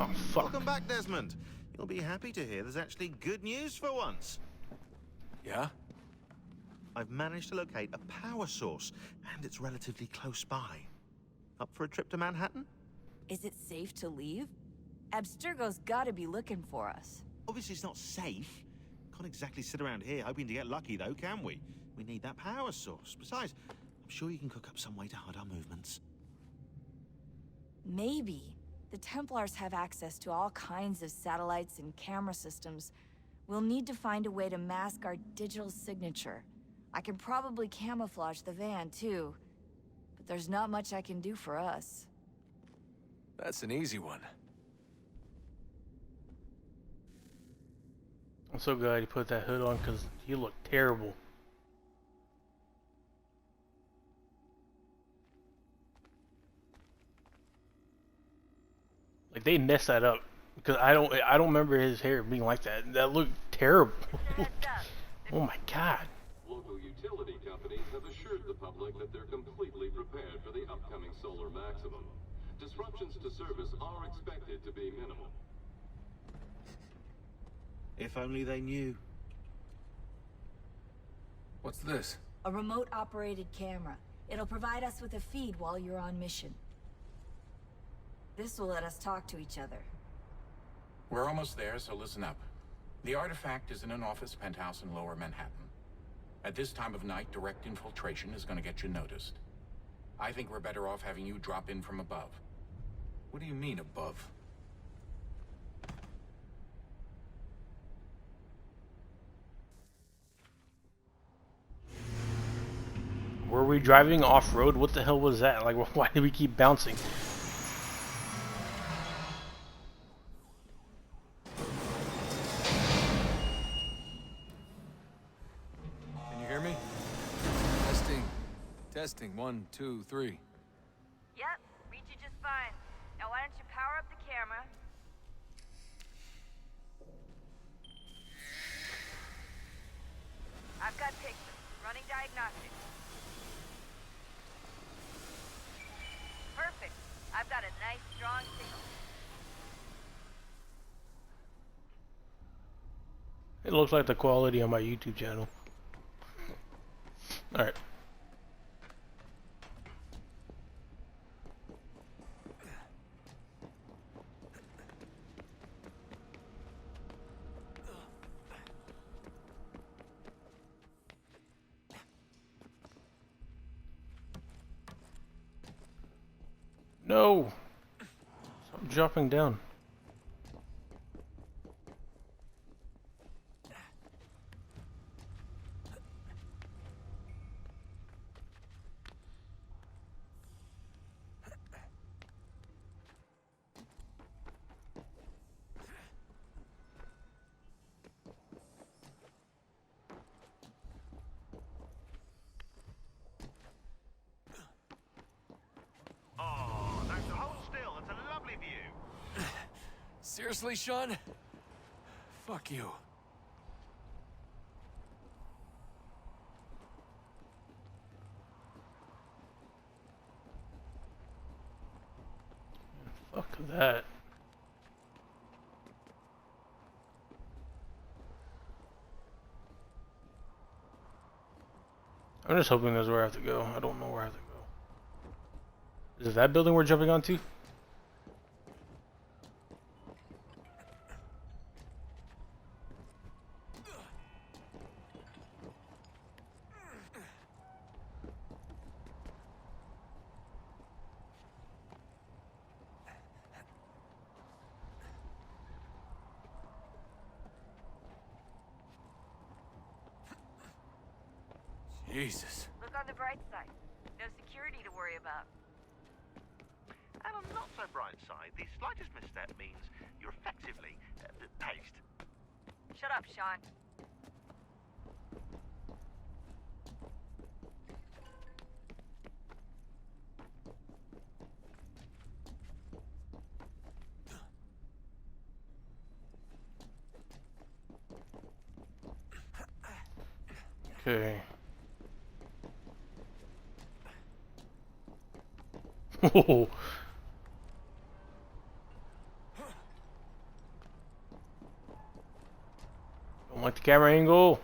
Oh, fuck. Welcome back, Desmond. You'll be happy to hear there's actually good news for once. Yeah? I've managed to locate a power source, and it's relatively close by. Up for a trip to Manhattan? Is it safe to leave? Abstergo's gotta be looking for us. Obviously, it's not safe. Can't exactly sit around here hoping to get lucky, though, can we? We need that power source. Besides, I'm sure you can cook up some way to hide our movements. Maybe. The Templars have access to all kinds of satellites and camera systems. We'll need to find a way to mask our digital signature. I can probably camouflage the van, too. But there's not much I can do for us. That's an easy one. I'm so glad he put that hood on because he looked terrible. Like they messed that up because I don't remember his hair being like that. That looked terrible. Oh my god. Local utility companies have assured the public that they're completely prepared for the upcoming solar maximum. Disruptions to service are expected to be minimal. If only they knew. What's this? A remote-operated camera. It'll provide us with a feed while you're on mission. This will let us talk to each other. We're almost there, so listen up. The artifact is in an office penthouse in Lower Manhattan. At this time of night, direct infiltration is going to get you noticed. I think we're better off having you drop in from above. What do you mean, above? Were we driving off-road? What the hell was that? Like, why did we keep bouncing? Can you hear me? Testing. Testing. 1, 2, 3. Yep, reach you just fine. Now why don't you power up the camera? I've got pictures. Running diagnostics. Perfect. I've got a nice, strong signal. It looks like the quality on my YouTube channel. Alright. No! Stop dropping down. Oh, no, hold still. It's a lovely view. Seriously, Sean? Fuck you. Fuck that. I'm just hoping that's where I have to go. I don't know where I have to go. Is it that building we're jumping onto? Jesus. Look on the bright side. No security to worry about. And on the not so bright side, the slightest misstep means you're effectively paced. Shut up, Sean. Okay. Oh. Don't like the camera angle.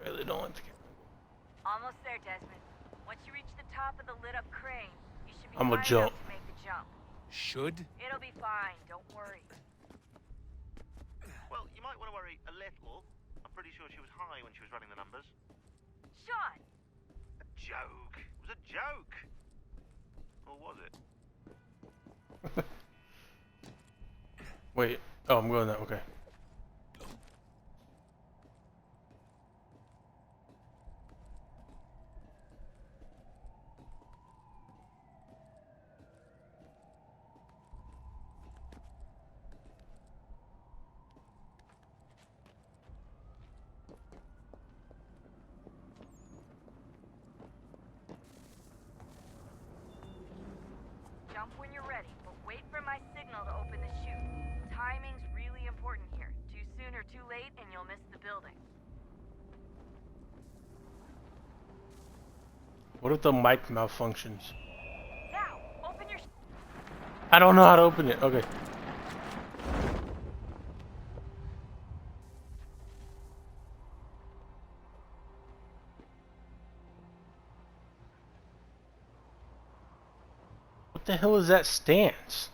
Really don't like the camera angle. Almost there, Desmond. Once you reach the top of the lit-up crane, you should be I'm gonna high jump. enough to make the jump. Should? It'll be fine, don't worry. Well, you might want to worry a little. I'm pretty sure she was high when she was running the numbers. Sean! A joke. It was a joke. Or was it? Wait. Oh, I'm going that. Okay. Jump when you're ready, but wait for my signal to open the chute. Timing's really important here. Too soon or too late, and you'll miss the building. What if the mic malfunctions? Now, open your... I don't know how to open it. Okay. What the hell is that stance?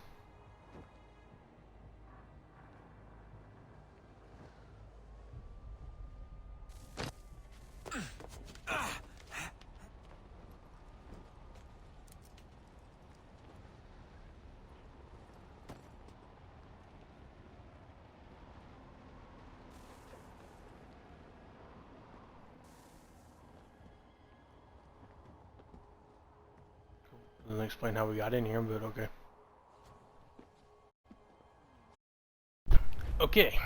Doesn't explain how we got in here, but okay. Okay.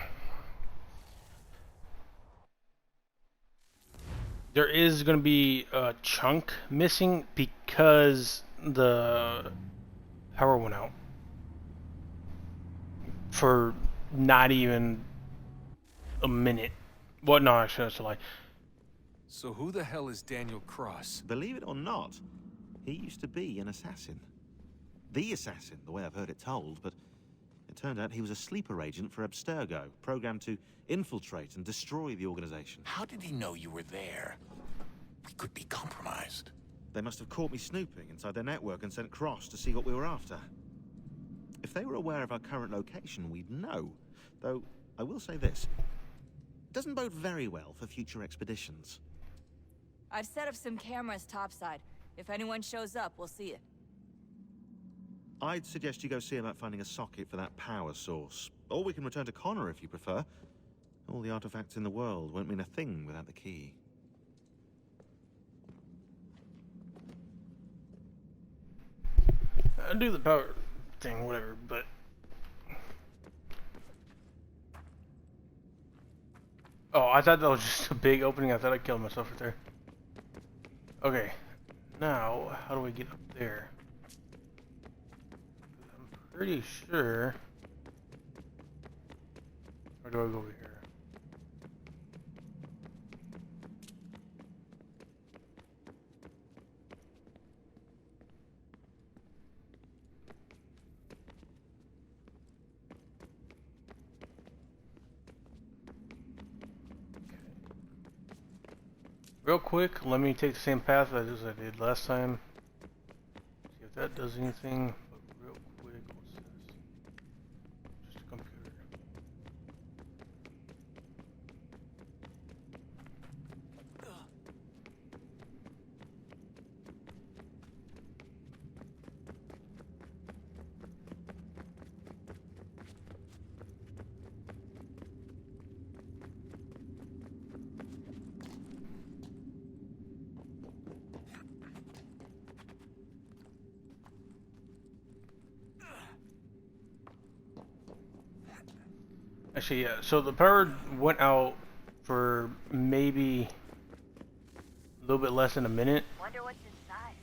There is going to be a chunk missing because the power went out. For not even a minute. Well, no, actually, that's a lie. So who the hell is Daniel Cross? Believe it or not, he used to be an assassin. The assassin, the way I've heard it told, but it turned out he was a sleeper agent for Abstergo, programmed to infiltrate and destroy the organization. How did he know you were there? We could be compromised. They must have caught me snooping inside their network and sent Cross to see what we were after. If they were aware of our current location, we'd know. Though, I will say this. It doesn't bode very well for future expeditions. I've set up some cameras topside. If anyone shows up, we'll see it. I'd suggest you go see about finding a socket for that power source. Or we can return to Connor if you prefer. All the artifacts in the world won't mean a thing without the key. I'll do the power thing, whatever, but... Oh, I thought that was just a big opening. I thought I killed myself right there. Okay. Now, how do we get up there? I'm pretty sure... Or do I go over here? Real quick, let me take the same path as I did last time. See if that does anything. But real quick, what's this? Just a computer. Actually, yeah. So the power went out for maybe a little bit less than a minute. Wonder what's inside.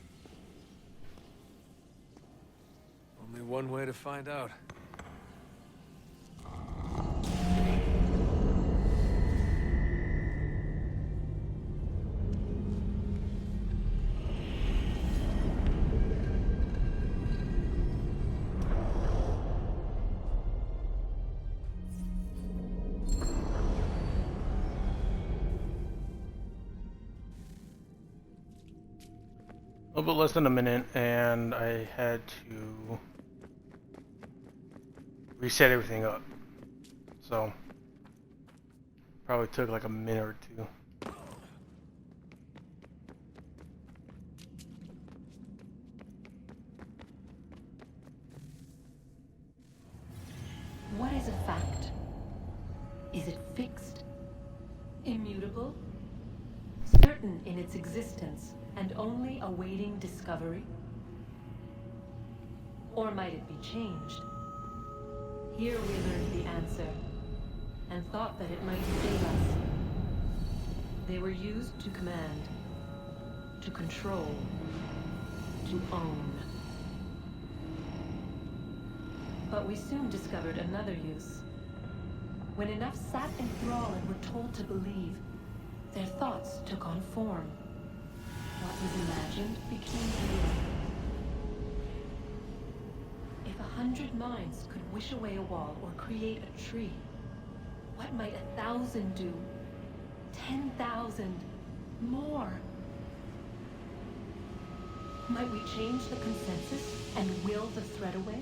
Only one way to find out. little bit less than a minute, and I had to reset everything up. So, probably took like a minute or two. What is a fact? Is it fixed? Immutable? Certain in its existence and only awaiting discovery? Or might it be changed? Here we learned the answer, and thought that it might save us. They were used to command, to control, to own. But we soon discovered another use. When enough sat in thrall and were told to believe, their thoughts took on form. What was imagined became real. If 100 minds could wish away a wall or create a tree, what might 1,000 do? 10,000? More? Might we change the consensus and will the threat away?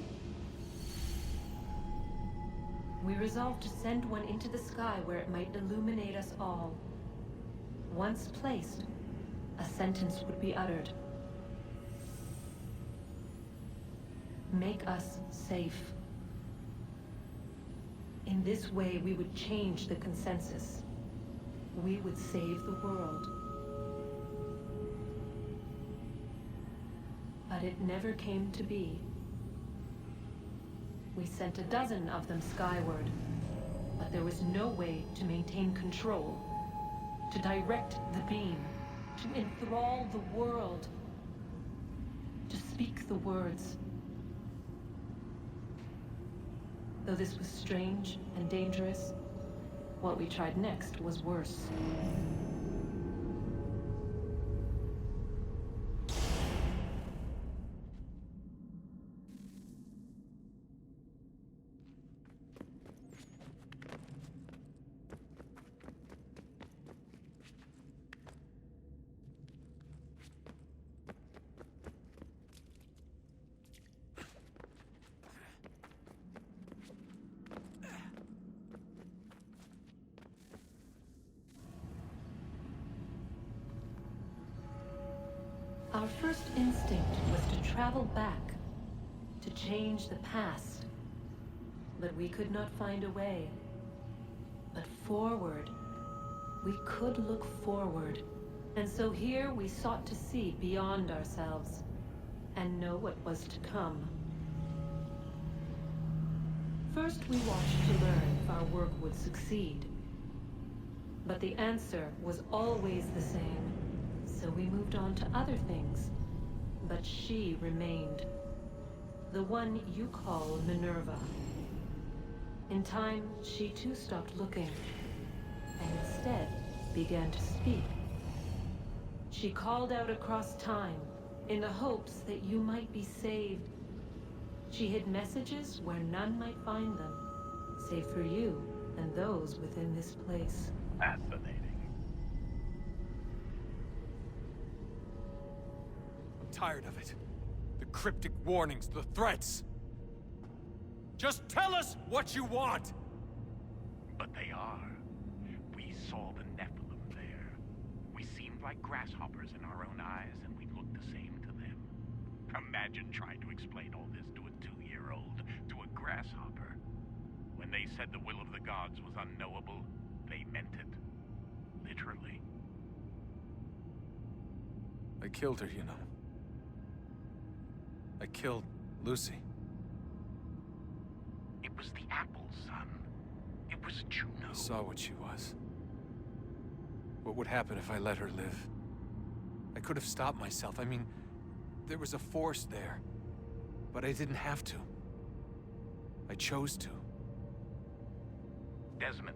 We resolved to send one into the sky where it might illuminate us all. Once placed, a sentence would be uttered. Make us safe. In this way, we would change the consensus. We would save the world. But it never came to be. We sent a dozen of them skyward, but there was no way to maintain control, to direct the beam, to enthrall the world, to speak the words. Though this was strange and dangerous, what we tried next was worse. Our first instinct was to travel back, to change the past. But we could not find a way. But forward, we could look forward. And so here we sought to see beyond ourselves, and know what was to come. First we watched to learn if our work would succeed. But the answer was always the same. So we moved on to other things, but she remained. The one you call Minerva. In time, she too stopped looking, and instead began to speak. She called out across time, in the hopes that you might be saved. She hid messages where none might find them, save for you and those within this place. Fascinating. Tired of it. The cryptic warnings, the threats. Just tell us what you want! But they are. We saw the Nephilim there. We seemed like grasshoppers in our own eyes, and we looked the same to them. Imagine trying to explain all this to a 2-year-old, to a grasshopper. When they said the will of the gods was unknowable, they meant it. Literally. I killed her, you know. I killed Lucy. It was the apple, son. It was Juno. I saw what she was. What would happen if I let her live? I could have stopped myself. I mean, there was a force there. But I didn't have to. I chose to. Desmond.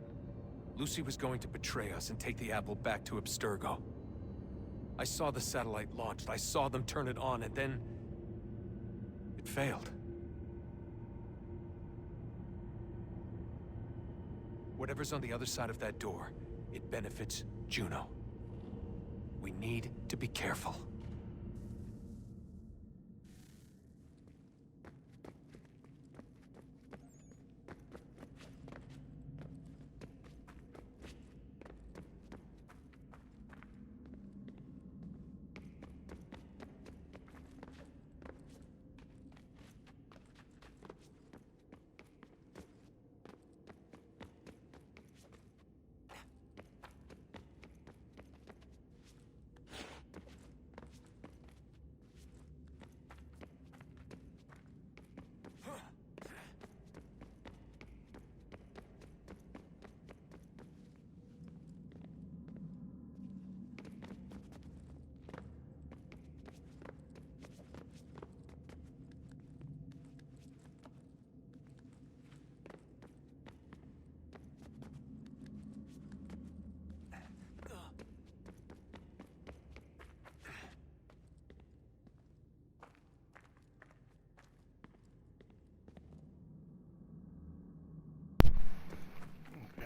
Lucy was going to betray us and take the apple back to Abstergo. I saw the satellite launched. I saw them turn it on, and then it failed. Whatever's on the other side of that door, it benefits Juno. We need to be careful.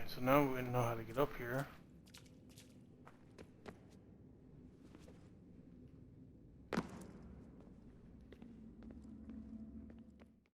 so now we know how to get up here.